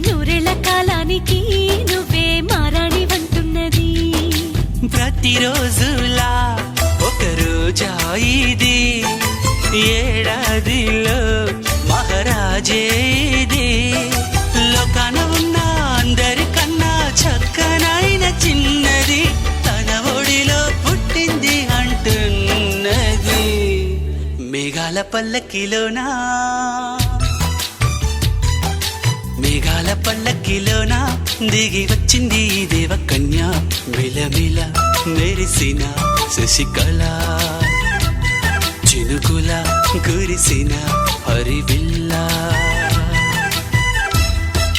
నూరేళ్ల కాలానికి నువ్వే మారాణి వంటున్నది. ప్రతిరోజులా ఒక రోజా ఇది, ఏడాదిలో మహారాజే ఇది. లోకాన ఉన్న అందరికన్నా చక్కనైన చిన్నది తన ఒడిలో పుట్టింది అంటున్నది. మేఘాల పల్లకిలోనా మేఘాల పల్లకిలోనా దిగి వచ్చింది దేవకన్య. మిలమిల మెరిసిన శశికళ, చినుకుల కురిసిన హరివిల్లా.